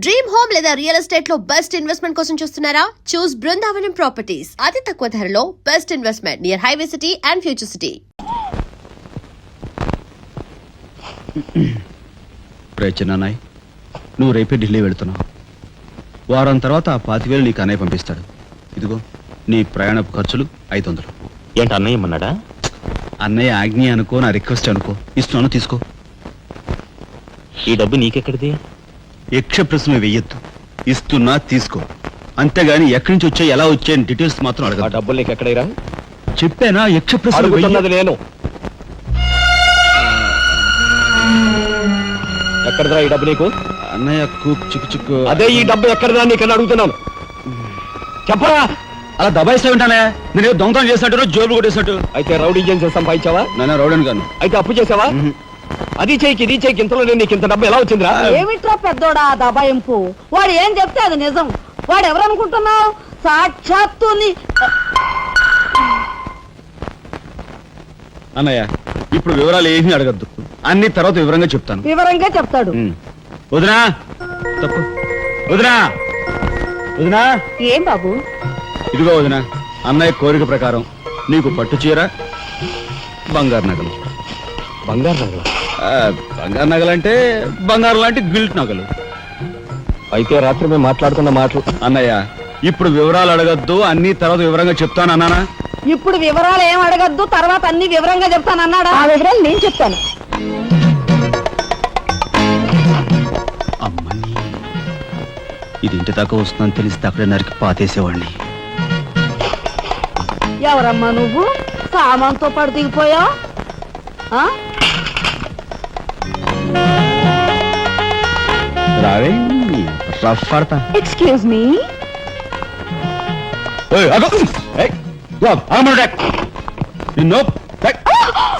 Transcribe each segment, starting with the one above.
Dream home లేదా real estate లో best investment కోసం చూస్తున్నారా? Choose Brindavanam properties. అతి తక్కువ ధరలో best investment near highway city and future city. ప్రయత్నాయ్, నువ్వు రేపే ఢిల్లీ వెళుతున్నావు. వారం తర్వాత ఆ 25,000 నీకు అన్నయ్య పంపిస్తాడు. ఇదిగో నీ ప్రయాణపు ఖర్చులు 500. ఏంటి అన్నయ్య ఏమన్నాడా? అన్నయ్య ఆజ్ఞ అనుకో, నా రిక్వెస్ట్ అనుకో. ఇస్తున్నాను, తీసుకో. ఈ డబ్బు నీకెక్కడిది? యక్ష ప్రశ్న వెయ్యొద్దు. ఇస్తున్నా, తీసుకో. అంతేగాని ఎక్కడి నుంచి వచ్చాయి, ఎలా వచ్చాయని డీటెయిల్స్ మాత్రం ఆ అడగ. డబ్బులు నీకు ఎక్కడైరా? చెప్పానా యక్ష ప్రశ్న అడుగుతున్నది నేను. ఎక్కడదా ఈ డబ్బు నీకు? అన్నయ్య చిక్కు చిక్కు. అదే ఈ డబ్బు ఎక్కడదా నీకన్నా అడుగుతున్నాను. చెప్పరా? అలా దబాయిస్తా ఉంటానే. నేను దొంగతనం చేసినట్టు, జోబులు కొట్టేసినట్టు. అయితే రౌడీ చేసి సంపాదించావా? నాన్న రౌడన్ గాను. అయితే అప్పు చేసావా? అది చేయికి ఇది చేయికి ఇంతలో నేను నీకు ఇంత డబ్బు ఎలా వచ్చిందిరా? ఏమిట్రా పెద్దోడా దబాయింపు? వాడు ఏం చెప్తే అది నిజం. వాడు ఎవరనుకుంటున్నావు? సాక్షాత్తు అన్నయ్య, ఇప్పుడు వివరాలు ఏమీ అడగద్దు. అన్ని తర్వాత వివరంగా చెప్తాను. వివరంగా చెప్తాడు. వదినా, తప్పు. వదినా, వదినా. ఏం బాబు? ఇదిగో వదినా, అన్నయ్య కోరిక ప్రకారం నీకు పట్టు చీర, బంగారు నగలు. బంగారు నగలు? బంగారు నగలంటే బంగారు లాంటి గిల్ట్ నగలు. అయితే రాత్రి మేము మాట్లాడుకున్న మాటలు. అన్నయ్య, ఇప్పుడు వివరాలు అడగద్దు, అన్ని తర్వాత వివరంగా చెప్తాను అన్నానా? ఇప్పుడు వివరాలు ఏం అడగద్దు, తర్వాత అన్ని వివరంగా చెప్తాను అన్నాడా? ఆ వివరాలు నేను చెప్తాను. అమ్మని, ఇది ఇంటి దాకా వస్తుందని తెలిస్తే అక్కడే నరికి పాతేసేవాడిని. ఎవరమ్మా నువ్వు? సామాన్తో పాటు దిగిపోయావు. రావే, రఫ్ పడతా. Excuse me.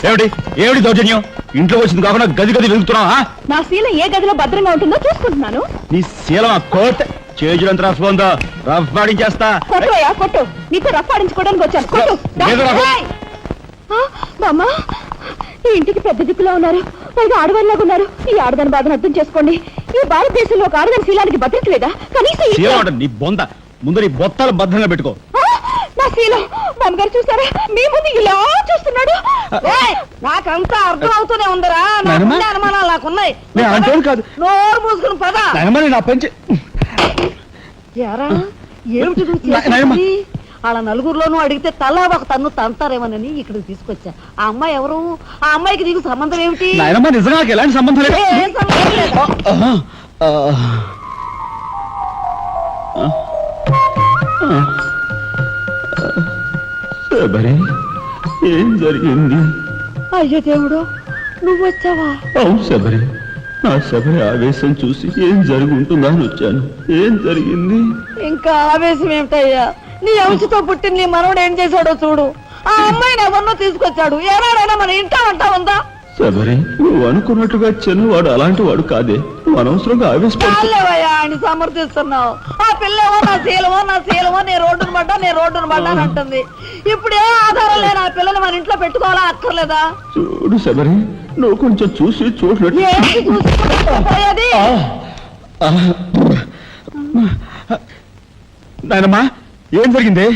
ఏమిటి ఏమిటి దౌర్జన్యం? ఇంట్లో వచ్చింది కాకుండా గది గది వెలుగుతున్నావా? నా శీలం ఏ గదిలో భద్రంగా ఉంటుందో చూసుకుంటున్నాను. నీ శీలం ఆ కోట్ చేజులంత రఫ్ ఉందో, రఫ్ పాడించేస్తా. కొట్టుయా కొట్టు. నీతో రఫ్ ఆడించుకోవడానికి వచ్చాను. కొట్టు. బామ్మ, ఈ ఇంటికి పెద్ద దిక్కులో ఉన్నారు. పైగా ఆడవాళ్ళలాగా ఉన్నారు. ఈ ఆడదాని బాధను అర్థం చేసుకోండి. ఈ భారతదేశంలో ఒక ఆడదాని శీలానికి భద్రత లేదా? కనీసం నీ బొంద ముందు నీ బొత్తాలు భద్రంగా పెట్టుకో. నా శీలం బామ్మగారు చూసారా? మీ ముందు ఇలా చూస్తున్నాడు. నాకంతా అర్థం అవుతూనే ఉందరా. అనుమానాలు నాకున్నాయి. నోరు మూసుకుని పద. నా పంచి ఏమిటి? వాళ్ళ నలుగురిలోనూ అడిగితే తలా ఒక తన్ను తంతారేమోనని ఇక్కడికి తీసుకొచ్చా. ఆ అమ్మాయి ఎవరు? ఆ అమ్మాయికి నీకు సంబంధం ఏమిటి? నిజంగా ఎలాంటి సంబంధం లేదు. ఏం సంబంధం లేదు. ఏం జరిగింది? అయ్యో దేవుడు, నువ్వు వచ్చావా? అవును శబరి, నా శబరి ఆవేశం చూసి ఏం జరుగుంటుందా అని వచ్చాను. ఏం జరిగింది? ఇంకా ఆవేశం ఏమిటయ్యా? నీ అంశతో పుట్టిన నీ మనవడు ఏం చేశాడో చూడు. ఆ అమ్మాయిని ఎవరినో తీసుకొచ్చాడు. ఏనాడైనా మన ఇంటా అంటా ఉందా? శబరి, నువ్వు అనుకున్నట్టుగా చిన్నవాడు అలాంటి వాడు కాదే. నువ్వు అనవసరంగా ఆవేశపడలేవయ్యా అని సమర్థిస్తున్నావు. ఆ పిల్లేమో నా శీలమో నేను రోడ్డును పడ్డా అని అంటుంది. ఇప్పుడు ఏ ఆధారం లేని ఆ పిల్లని మన ఇంట్లో పెట్టుకోవాలా అక్కర్లేదా? చూడు శబరి, నువ్వు కొంచెం చూసి చూడలేదు. నాయనమ్మా, ఏం జరిగింది?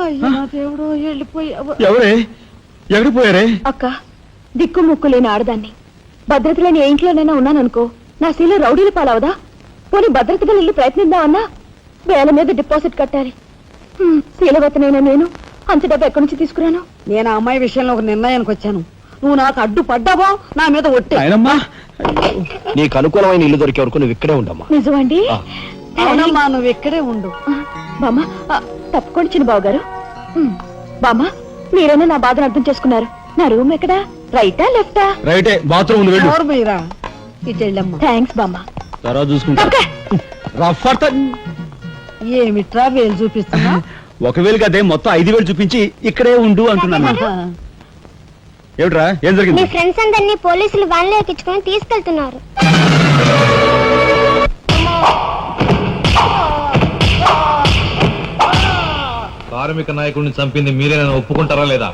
అయ్యో దేవుడు, వెళ్ళిపోయావు. ఎవరే ఎక్కడికి పోయారే? అక్క, దిక్కు ముక్కు లేని ఆడదాన్ని. భద్రత లేని ఏ ఇంట్లోనైనా ఉన్నాననుకో, నా శీల రౌడీలు పాలవదా? పోనీ భద్రతగా వెళ్ళి ప్రయత్నిద్దామన్నా వేల మీద డిపాజిట్ కట్టాలి. శీలవతనైనా నేను అంత డబ్బు ఎక్కడి నుంచి తీసుకురాను? నేను ఆ అమ్మాయి విషయంలో ఒక నిర్ణయానికి వచ్చాను. నువ్వు నాకు అడ్డు పడ్డావో నా మీద ఒట్టే. నీకు అనుకూలమైన ఇల్లు దొరికే వరకు నువ్వు ఇక్కడే ఉండమ్మా. నిజమండి? అవునమ్మా, నువ్వు ఇక్కడే ఉండు. బామ్మ, తప్పుకోండి చిన్న బాబు గారు. బామ్మ, మీరైనా నా బాధను అర్థం చేసుకున్నారు. నా రూమ్ ఎక్కడా? రైటా లెఫ్టా? రైటే, బాత్రూమ్ థ్యాంక్స్ బామ్మ. తర్వాత చూసుకుంటా. ఏమిట్రా వేలు చూపిస్తున్నా? ఒకవేళ కదే మొత్తం 5,000 చూపించి ఇక్కడే ఉండు అంటున్నాను. ఏమిట్రా, ఏం జరిగింది? మీ ఫ్రెండ్స్ అందరినీ పోలీసులు వ్యాన్లో ఎక్కించుకొని తీసుకెళ్తున్నారు. కార్మిక నాయకుడిని చంపింది మీరేనా ఒప్పుకుంటారా లేదా?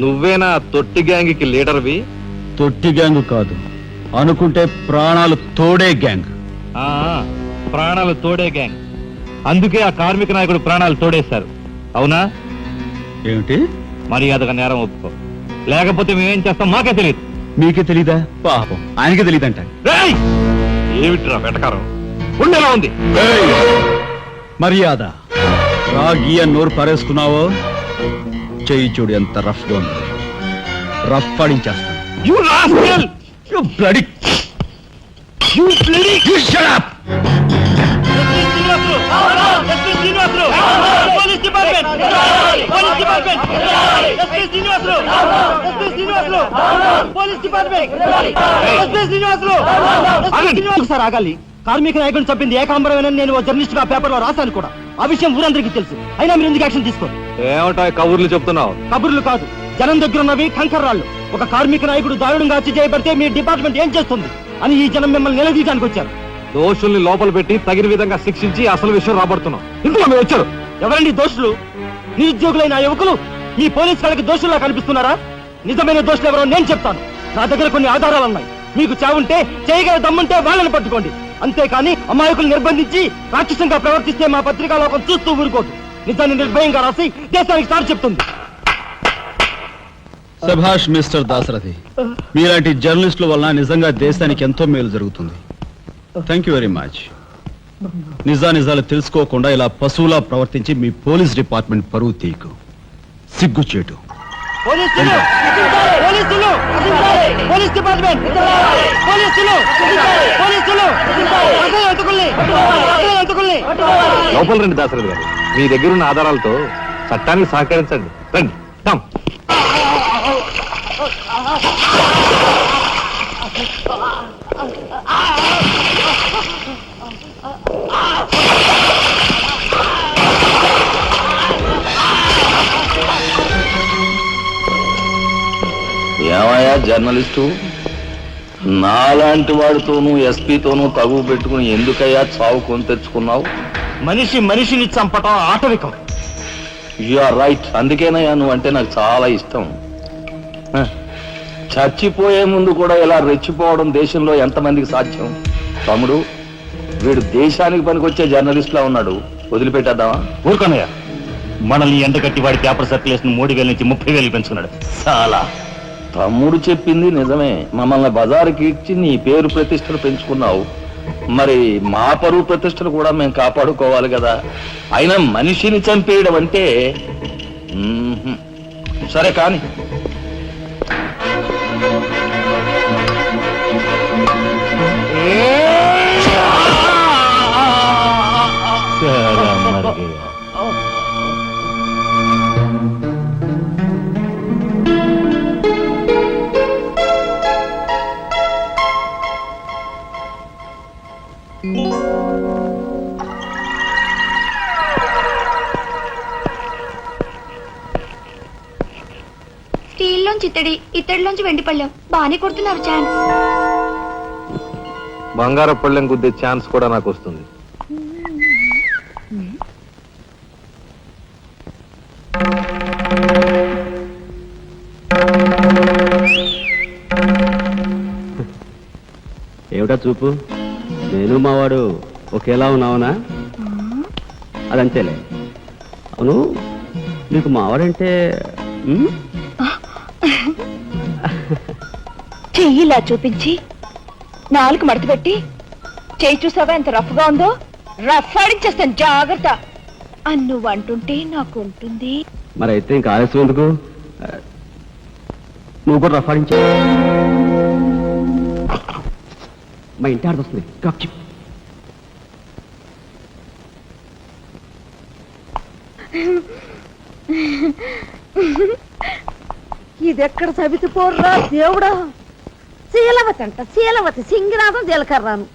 నువ్వేనా తొట్టి గ్యాంగ్కి లీడర్వి? తొట్టి గ్యాంగ్ కాదు, అనుకుంటే ప్రాణాలు తోడే గ్యాంగ్. ఆ, ప్రాణాలు తోడే గ్యాంగ్. అందుకే ఆ కార్మిక నాయకుడు ప్రాణాలు తోడేశారు. అవునా? ఏమిటి? మర్యాదగా నేరం ఒప్పుకో, లేకపోతే మేమేం చేస్తాం మాకే తెలియదు. మీకే తెలీదా? పాపం ఆయనకే తెలీదంట. రేయ్! ఏమిట్రా వెటకారం? ఉండేలా ఉంది. మర్యాద రాగి అని నోరు పారేసుకున్నావో చెయ్యి చూడు ఎంత రఫ్ గా ఉంది. Rough పాడించేస్తాను. You rascal! You bloody... You bloody... You shut up! ఒకసారి ఆగాలి. కార్మిక నాయకుడిని చెప్పింది ఏకాంబరమేనని నేను ఓ జర్నలిస్ట్ గా పేపర్ లో రాశాను కూడా. ఆ విషయం ఊరందరికీ తెలుసు. అయినా మీరు ఎందుకు యాక్షన్ తీసుకోరు? ఏమిటా కబుర్లు చెప్తున్నావు? కబుర్లు కాదు, జనం దగ్గర ఉన్నవి కంకర్రాళ్ళు. ఒక కార్మిక నాయకుడు దారుణంగా హత్య చేయబడితే మీ డిపార్ట్మెంట్ ఏం చేస్తుంది అని ఈ జనం మిమ్మల్ని నిలదీయడానికి వచ్చారు. దోషుల్ని లోపల పెట్టి తగిన విధంగా శిక్షించి అసలు విషయం రాబడుతున్నాం. ఇందులో మీరు వచ్చారు. ఎవరండి దోషులు? నిరుద్యోగులైన ఆ యువకులు మీ పోలీసు వాళ్ళకి దోషుల్లా కనిపిస్తున్నారా? నిజమైన దోషులు ఎవరో నేను చెప్తాను. నా దగ్గర కొన్ని ఆధారాలు ఉన్నాయి. మీకు చావుంటే చేయగల దమ్ముంటే వాళ్ళని పట్టుకోండి. అంతేకాని అమాయకులు నిర్బంధించి రాక్షసంగా ప్రవర్తిస్తే మా పత్రికా లోకం చూస్తూ ఊరుకోదు. నిజాన్ని నిర్భయంగా రాసి దేశానికి సార్ చెప్తుంది. సభాష్ మిస్టర్ దాసరథి, మీలాంటి జర్నలిస్టుల వల్ల నిజంగా దేశానికి ఎంతో మేలు జరుగుతుంది. Thank you very much. నిజాలు తెలుసుకోకుండా ఇలా పశువులా ప్రవర్తించి మీ పోలీస్ డిపార్ట్మెంట్ పరువు తీయకు. సిగ్గుచేటు. పోలీసులు! పోలీసులు! Police department! పోలీసులు! పోలీసులు! అసలు ఎంతకుల్ని! అసలు ఎంతకుల్ని! లోపల రండి దాసరథి గారు. మీ దగ్గరున్న ఆధారాలతో చట్టానికి సహకరించండి. రండి. కమ్. ఏమయ్యా జర్నలిస్టు, నాలాంటి వాడితోనూ ఎస్పీతోనూ తగువ పెట్టుకుని ఎందుకయ్యా చావు కొని తెచ్చుకున్నావు? మనిషిని చంపటం ఆటవికం. You are right. అందుకేనయ్యా నువ్వంటే నాకు చాలా ఇష్టం. చచ్చిపోయే ముందు కూడా ఇలా రెచ్చిపోవడం దేశంలో ఎంతమందికి సాధ్యం? తమ్ముడు, వీడు దేశానికి పనికొచ్చే జర్నలిస్ట్లా ఉన్నాడు. వదిలిపెట్టేద్దామా? ఊరుకోనయ్యా. మనల్ని ఎండగట్టి వాడి పేపర్ సర్క్యులేషన్ 3,000 నుంచి 30,000 పెంచుకున్నాడు. చాలా. తమ్ముడు చెప్పింది నిజమే. మమ్మల్ని బజారుకి ఇచ్చి నీ పేరు ప్రతిష్టలు పెంచుకున్నావు. మరి మా పరువు ప్రతిష్టలు కూడా మేము కాపాడుకోవాలి కదా. అయినా మనిషిని చంపేయడం అంటే సరే కానీ. స్టీల్లోంచి ఇత్తడిలోంచి వెండి పళ్ళెం బాగానే కొడుతున్నారు ఛాన్స్. బంగారు పళ్ళెం గుద్దే ఛాన్స్ కూడా నాకు వస్తుంది. ఏమిటా చూపు? నేను మావాడు ఒకేలా ఉన్నావునా? అదంతేలే. అవును, నీకు మావాడంటే చెయ్యిలా చూపించి నాలుగు మడత పెట్టి చెయ్యి చూసావా ఎంత రఫ్ గా ఉందో? రఫ్ ఆడించేస్తాను, జాగ్రత్త. నువ్వు అంటుంటే నాకు ఉంటుంది. మరి అయితే ఇంకా ఆలస్యం ఎందుకు? నువ్వు కూడా రఫాడించా. మా ఇంటి ఆడదొస్తుంది. ఇదెక్కడ సవితిపోర్రా దేవుడా! శీలవతి అంట, శీలవతి సింగినాథం జీలకర్రాను.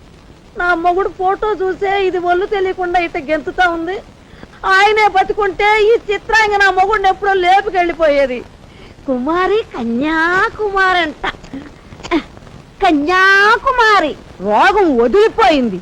నా మొగుడు ఫోటో చూసే ఇది ఒళ్ళు తెలియకుండా ఇట గెంతుతా ఉంది. ఆయనే బతుకుంటే ఈ చిత్రాంగ నా మొగుడిని ఎప్పుడో లేపుకెళ్ళిపోయేది. కుమారి కన్యాకుమారి అంట, కన్యాకుమారి. రోగం వదిలిపోయింది.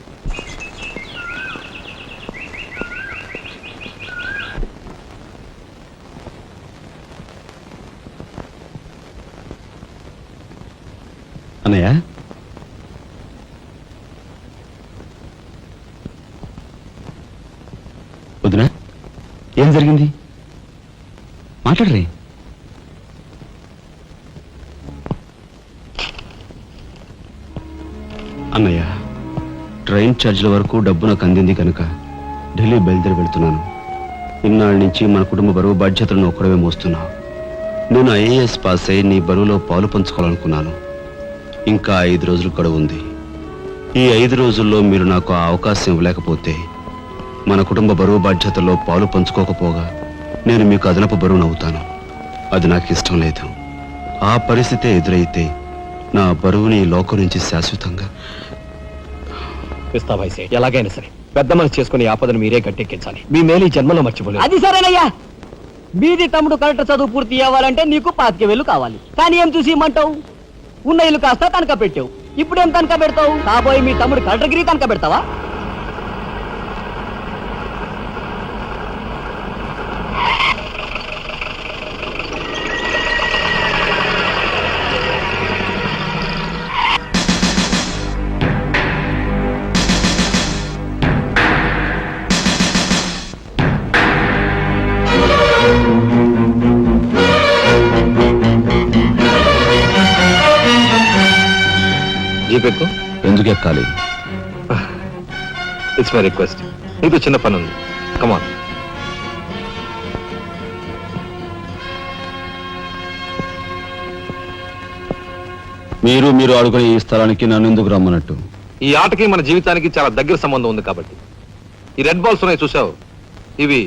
వదినా ఏం జరిగింది మాట్లాడరే. అన్నయ్య ట్రైన్ ఛార్జీల వరకు డబ్బు నాకు అందింది కనుక ఢిల్లీ బయలుదేరి వెళ్తున్నాను. ఇన్నాళ్ళ నుంచి మన కుటుంబ బరువు బాధ్యతలను ఒక్కడమే మోస్తున్నా. నేను ఐఏఎస్ పాస్ అయి నీ బరువులో పాలు పంచుకోవాలనుకున్నాను. ఇంకా 5 రోజులు గడువు ఉంది. ఈ 5 రోజుల్లో మీరు నాకు ఆ అవకాశం ఇవ్వలేకపోతే మన కుటుంబ బరువు బాధ్యతల్లో పాలు పంచుకోకపోగా నేను మీకు అదనపు బరువును అవుతాను. అది నాకు ఇష్టం లేదు. ఆ పరిస్థితే ఎదురైతే నా బరువుని ఈ లోకం నుంచి శాశ్వతంగా ఇస్తా భాయ్సే, ఎలాగైనా సరే పెద్ద మనసు చేసుకుని ఆపదను మీరే గట్టెక్కించాలి. మీ మేలు ఈ జన్మలో మర్చిపోలేదు. అది సరేనయ్యా. మీది తమ్ముడు కరెక్ట్ చదువు పూర్తి అవ్వాలంటే నీకు 25,000 కావాలి. కానీ ఏం చూసి ఇమ్మంటావు? ఉన్న ఇల్లు కాస్త తనక పెట్టావు. ఇప్పుడేం తనక పెడతావు? కాబోయే మీ తమ్ముడు కలెక్టర్గిరి తనక పెడతావా? జీపెక్కు. ఎందుకు ఎక్కాలి? It's my request. నీకు చిన్న పని ఉంది. కమాన్. మీరు ఆడుకునే ఈ స్థలానికి నన్ను ఎందుకు రమ్మన్నట్టు? ఈ ఆటకి మన జీవితానికి చాలా దగ్గర సంబంధం ఉంది కాబట్టి. ఈ రెడ్ బాల్స్ ఉన్నాయి చూసావు, ఇవి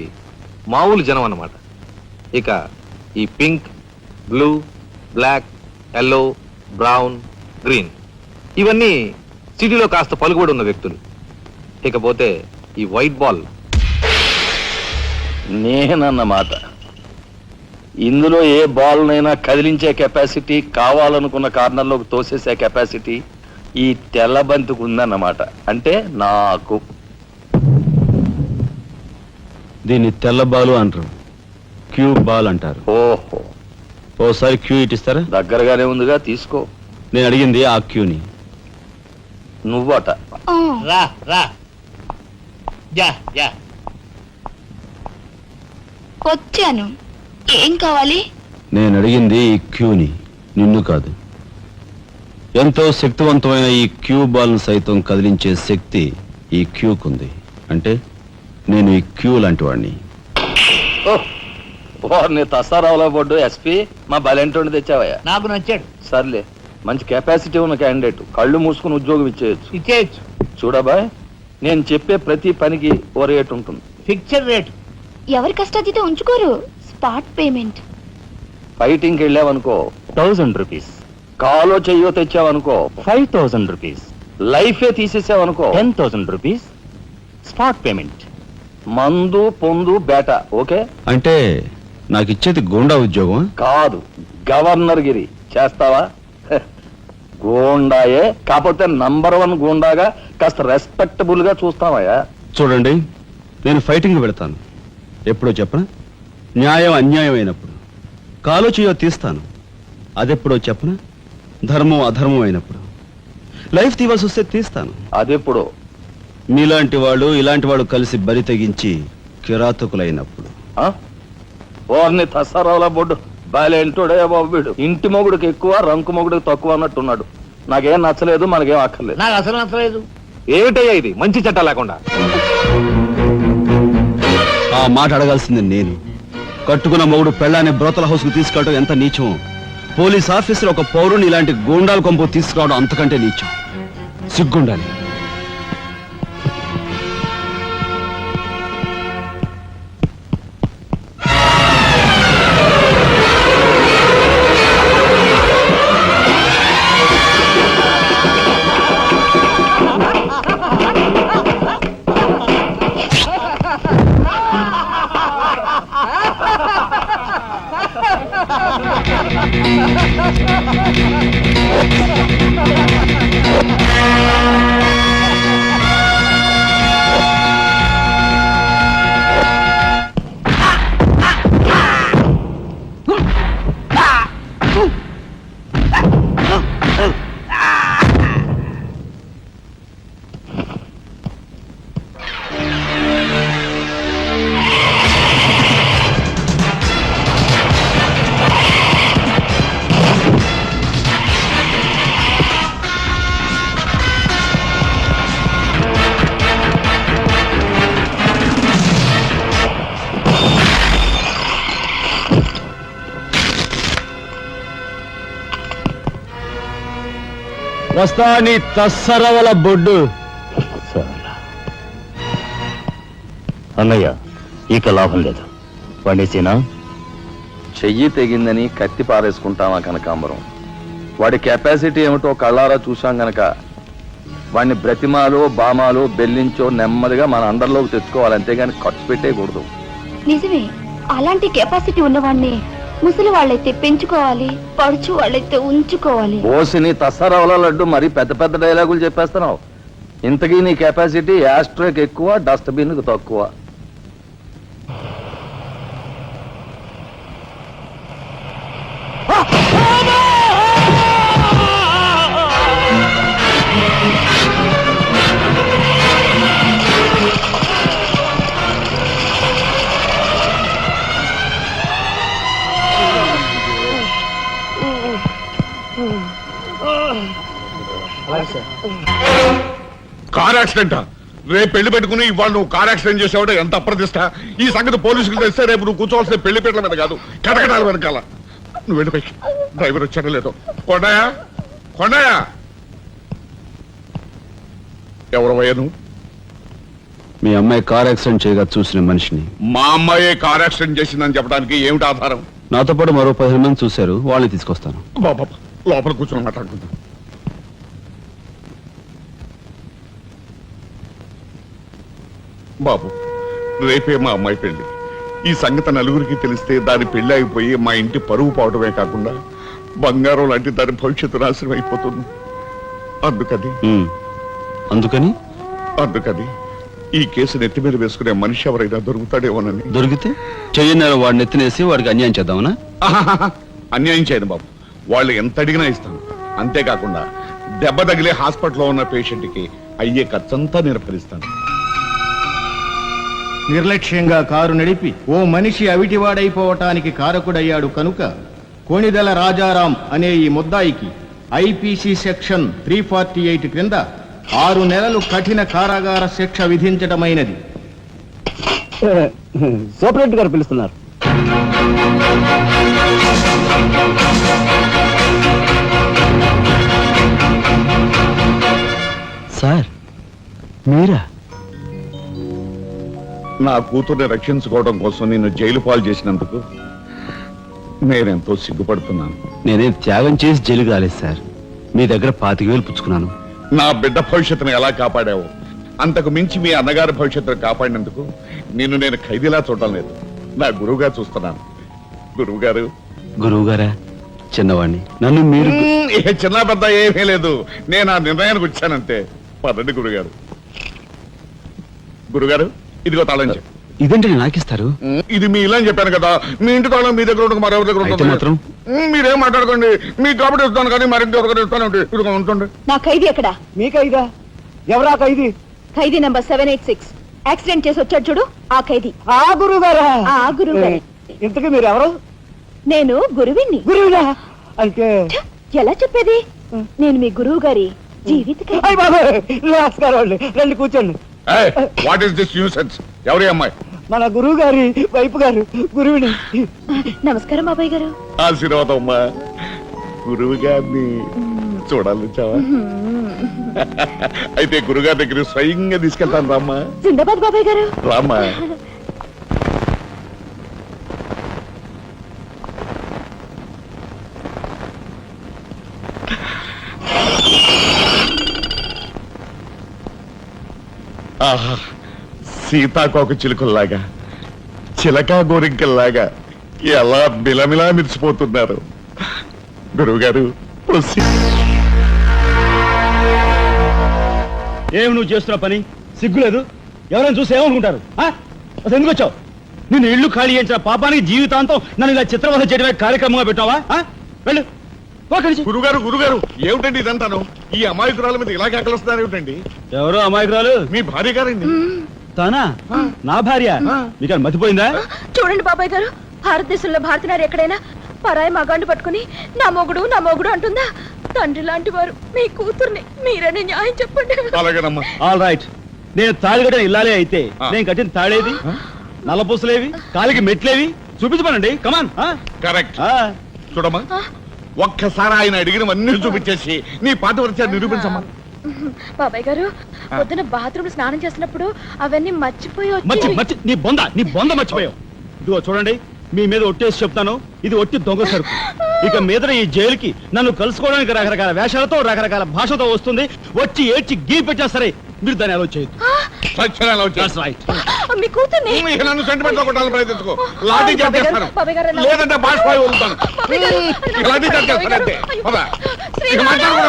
మామూలు జనం అన్నమాట. ఇక ఈ pink, blue, black, yellow, brown, green ఇవన్నీ సిటీలో కాస్త పలుకుబడి ఉన్న వ్యక్తులు. ఇకపోతే ఈ వైట్ బాల్ నేనన్నమాట. ఇందులో ఏ బాల్నైనా కదిలించే కెపాసిటీ, కావాలనుకున్న కార్నర్లోకి తోసేసే కెపాసిటీ ఈ తెల్ల బంతికి ఉందన్నమాట. అంటే నాకు. దీన్ని తెల్ల బాలు అంటారు, క్యూ బాల్ అంటారు. ఓహో, ఓసారి క్యూ ఇటిస్తారా? దగ్గరగానే ఉందిగా, తీసుకో. నేను అడిగింది ఆ క్యూని. నువ్వట. రా రా. Yeah yeah. వచ్చాను. ఏం కావాలి? నేను అడిగింది ఈ క్యూని, నిన్ను కాదు. ఎంతో శక్తివంతమైన ఈ క్యూ బాల్ను సైతం కదిలించే శక్తి ఈ క్యూకుంది. అంటే నేను ఈ క్యూ లాంటి వాడిని. వారిని తసారావులో పడ్డు ఎస్పీ మా బలెంటోని తెచ్చావయ్యా. నాకు నచ్చాడు. సర్లే, మంచి కెపాసిటీ ఉన్న క్యాండిడేట్. కళ్ళు మూసుకుని ఉద్యోగం ఇచ్చేయచ్చు. చూడబాయ్, నేను చెప్పే ప్రతి పనికి ఓ రేట్ ఉంటుంది. Fixed rate. ఎవరి కష్టాతీత ఉంచుకోరు. Spot payment. ఫైటింగ్కి వెళ్ళావనుకో 1000 రూపీస్. కాలో చెయ్యో తెచ్చావనుకో 5000 రూపీస్. లైఫే తీసేసావనుకో 10,000 రూపీస్. Spot payment. మందు పొందు బేట. ఓకే? అంటే నాకు ఇచ్చేది గోండా ఉద్యోగం కాదు, గవర్నర్ గిరి. చేస్తావా? గోండాయే, కాకపోతే నంబర్ 1 గోండాగా కాస్త రెస్పెక్టబుల్ గా చూస్తావయ్యా. చూడండి, నేను ఫైటింగ్ పెడతాను. ఎప్పుడో చెప్పనా? న్యాయం అన్యాయం అయినప్పుడు. కాలో చేయో తీస్తాను. అదెప్పుడో చెప్పనా? ధర్మం అధర్మం అయినప్పుడు. లైఫ్ తీవాల్సి వస్తే తీస్తాను. అదెప్పుడు? మీలాంటి వాళ్ళు ఇలాంటి వాళ్ళు కలిసి బరి తెగించి కిరాతకులైనప్పుడు. వారిని తసారావుల బొడ్డు బాలేంటోడే బాబు వీడు. ఇంటి మొగుడికి ఎక్కువ, రంకు మొగుడికి తక్కువ అన్నట్టున్నాడు. నాకేం నచ్చలేదు, మనకేం అక్కర్లేదు. నాకు అసలు నచ్చలేదు. ఏమిటయ్యా ఇది మంచి చట్టం లేకుండా? ఆ మాట అడగాల్సింది నేను. కట్టుకున్న మొగుడు పెళ్ళాన్ని బ్రోతల హౌస్ కు తీసుకెళ్ళడం ఎంత నీచం. పోలీస్ ఆఫీసర్ ఒక పౌరుని ఇలాంటి గూండాల కొంపు తీసుకురావడం అంతకంటే నీచం. సిగ్గుండాలి. వస్తా నీ తస్సరవల బొడ్డు. అన్నయ్య ఇక లాభం లేదు. పండేసేనా? చెయ్యి తెగిందని కత్తి పారేసుకుంటామా కనకాంబరం? వాడి కెపాసిటీ ఏమిటో కళ్ళారా చూసాం గనక వాడిని బ్రతిమాలో బామాలో బెల్లించో నెమ్మదిగా మన అండర్లోకి తెచ్చుకోవాలి, అంతేగాని ఖర్చు పెట్టేయకూడదు. నిజమే, అలాంటి కెపాసిటీ ఉన్నవాడిని ముసలి వాళ్ళైతే పెంచుకోవాలి, పడుచు వాళ్ళైతే ఉంచుకోవాలి. ఓసిని తస్సరవల లడ్డు మరి పెద్ద పెద్ద డైలాగులు చెప్పేస్తున్నావు. ఇంతకీ నీ కెపాసిటీ యాస్ట్రోకి ఎక్కువ, డస్ట్బిన్ కు తక్కువ. కార్ యాక్సిడెంట్ రేపు పెళ్లి పెట్టుకుని ఇవాళ నువ్వు కార్ యాక్సిడెంట్ చేసావు, ఎంత అప్రదిష్ట. ఈ సంగతి పోలీసులు తెస్తే రేపు నువ్వు కూర్చోవాల్సిన పెళ్లి పీటల మీద కాదు, కటకటాల వెనకాల. నువ్వు వెళ్ళిపోయి డ్రైవర్ వచ్చాడో లేదో. కొండయా, కొండయా, ఎవరవయ్యా నువ్వు? మీ అమ్మాయి కార్ యాక్సిడెంట్ చేయగా చూసిన మనిషిని. మా అమ్మాయి కార్ యాక్సిడెంట్ చేసిందని చెప్పడానికి ఏమిటి ఆధారం? నాతో పాటు మరో 15 మంది చూశారు, వాళ్ళని తీసుకొస్తాను. బాబా లోపల కూర్చొని మాట్లాడుకుందాం. బాబు, రేపే మా అమ్మాయి పెళ్లి. ఈ సంగతి నలుగురికి తెలిస్తే దాని పెళ్లి అయిపోయి మా ఇంటి పరువు పోవడమే కాకుండా బంగారం లాంటి దాని భవిష్యత్తు నాశనం అయిపోతుంది. అందుకని ఈ కేసు నెత్తి మీద వేసుకునే మనిషి ఎవరైనా దొరుకుతాడేమోనని. దొరికితే చెయ్యన్నారు వాడిని ఎత్తినేసి వాడికి అన్యాయం చేద్దామనా? అన్యాయం చేయను బాబు, వాళ్ళు ఎంత అడిగినా ఇస్తాను. అంతేకాకుండా దెబ్బ తగిలే హాస్పిటల్లో ఉన్న పేషెంట్ కి అయ్యే ఖర్చంతా నేను భరిస్తాను. నిర్లక్ష్యంగా కారు నడిపి ఓ మనిషి అవిటివాడైపోవటానికి కారకుడయ్యాడు కనుక కోణిదెల రాజారాం అనే ఈ ముద్దాయికి ఐపీసీ సెక్షన్ 348 క్రింద 6 నెలలు కఠిన కారాగార శిక్ష విధించటమైనది. సూపరింటెండెంట్ గారు పిలుస్తున్నారు. సార్ మీరా? నా కూతుర్ని రక్షించుకోవడం కోసం నిన్ను జైలు పాలు చేసినందుకు నేనెంతో సిగ్గుపడుతున్నాను. నేనేం త్యాగం చేసి జైలు కాలేదు సార్, మీ దగ్గర 25,000 పుచ్చుకున్నాను. నా బిడ్డ భవిష్యత్తును ఎలా కాపాడావో అంతకు మించి మీ అన్నగారి భవిష్యత్తును కాపాడినందుకు నిన్ను నేను ఖైదీలా చూడటం లేదు, నా గురువుగా చూస్తున్నాను. గురువు గారా? చిన్నవాణ్ణి, నన్ను మీరు చిన్న పెద్ద ఏమీ లేదు, నేను ఆ నిర్ణయానికి వచ్చానంతే. పదండి గురుగారు, ఇదిగో తాళం చెప్పు. ఇదేంటి నాకిస్తారు? ఇది మీ ఇలా అని చెప్పాను కదా, మీ ఇంటి తాళం మీ దగ్గర ఉంటుంది, మరెవరి దగ్గర ఉంటుంది మాత్రం మీరేం మాట్లాడుకోండి. మీకు కాబట్టి ఇస్తాను కానీ మరింటి ఎవరికైనా ఇస్తాను. ఇదిగో ఉంటుంది. నా ఖైదీ ఎక్కడ? మీ ఖైదా? ఎవరా ఖైదీ? ఖైదీ నంబర్ 786 యాక్సిడెంట్ చేసి వచ్చాడు చూడు, ఆ ఖైదీ. ఆ గురువు గారా? ఆ గురువు గారే. ఇంతకీ మీరు ఎవరు? నేను గురువిని. గురువునా? అంటే ఎలా చెప్పేది? నేను మీ గురువు గారి జీవిత ఖైదీ. అయ్య బాబు, నమస్కారం అండి, రండి కూర్చోండి. What is this nuisance? ఎవరి అమ్మాయి? మన గురువు గారి వైపు గారు, గురువుని. నమస్కారం బాబాయ్ గారు. ఆశీర్వాదం అమ్మా. గురువు గారిని చూడాలొచ్చావా? అయితే గురుగారి దగ్గర స్వయంగా తీసుకెళ్తాను రామ్మా. జిందాబాద్ బాబాయ్ గారు. రామ్మా. ఆహా, సీతాకోక చిలుకల్లాగా, చిలకా గోరింకల్లాగా ఎలా బిలమిలా మిరిసిపోతున్నారు. గురువుగారు, ఏమి నువ్వు చేస్తున్న పని? సిగ్గులేదు? ఎవరైనా చూసి ఏమనుకుంటారు? అసలు ఎందుకు వచ్చావు? నిన్ను ఇల్లు ఖాళీ చేయించిన పాపానికి జీవితాంతం నన్ను ఇలా చిత్రవధ చేయడమే కార్యక్రమంగా పెట్టావా? వెళ్ళు. గురుగారు ఏమిటండి ఇదంతాను? ఈ అమాయకురాల మీద ఇలా కేకలుస్తున్నారు ఏమిటండి? ఎవరో అమాయకురాలు? మీ భార్య గారండి. తానా? నా భార్య? మీకు మతిపోయిందా? చూడండి బాబాయ్ గారు, భారతదేశంలో భారతీయులు ఎక్కడైనా పరాయి మగాండు పట్టుకుని నా మొగుడు అంటుందా? తండ్రి లాంటి వారు మీ కూతుర్ని మీరనే న్యాయం చెప్పండి. అలాగేనమ్మా. All right. నేను తాళి కట్టిన ఇల్లాలే అయితే నేను కట్టిన తాళేది, నల్లపూసలేవి, కాలికి మెట్లేవి చూపించమనండి. కమాన్. కరెక్ట్. చూడమ్మా, ఒక్కసారి ఆయన అడిగినవన్నీ చూపించేసి నీ పాత పరిచయం నిరూపించమ్మా. బాబాయ్ గారు పొద్దున బాత్రూమ్ స్నానం చేసినప్పుడు అవన్నీ మర్చిపోయి వచ్చి నీ బొంద మర్చిపోయావు. ఇదిగో చూడండి, మీ మీద ఒట్టేసి చెప్తాను, ఇది ఒట్టి దొంగ సరుకు. ఇక మీద ఈ జైలుకి నన్ను కలుసుకోవడానికి రకరకాల వేషాలతో రకరకాల భాషతో వస్తుంది. వచ్చి ఏడ్చి గీ పెట్టా సరే మీరు దాన్ని అలో చేయదు. సత్యనారాయణ వచ్చేసి. రైట్. మీ కూతుర్ని ఇక నన్ను సెంటిమెంట్ లో కొట్టాలని ప్రయత్నించుకో. లాఠీ చార్జ్ చేస్తాను, బాబాయ్ గారు, లేదంటే బాష్పాయి వదులుతాను. ఇక లాఠీ చార్జ్ చేస్తాను అంతే. పద. ఇక మాట్లాడుకో.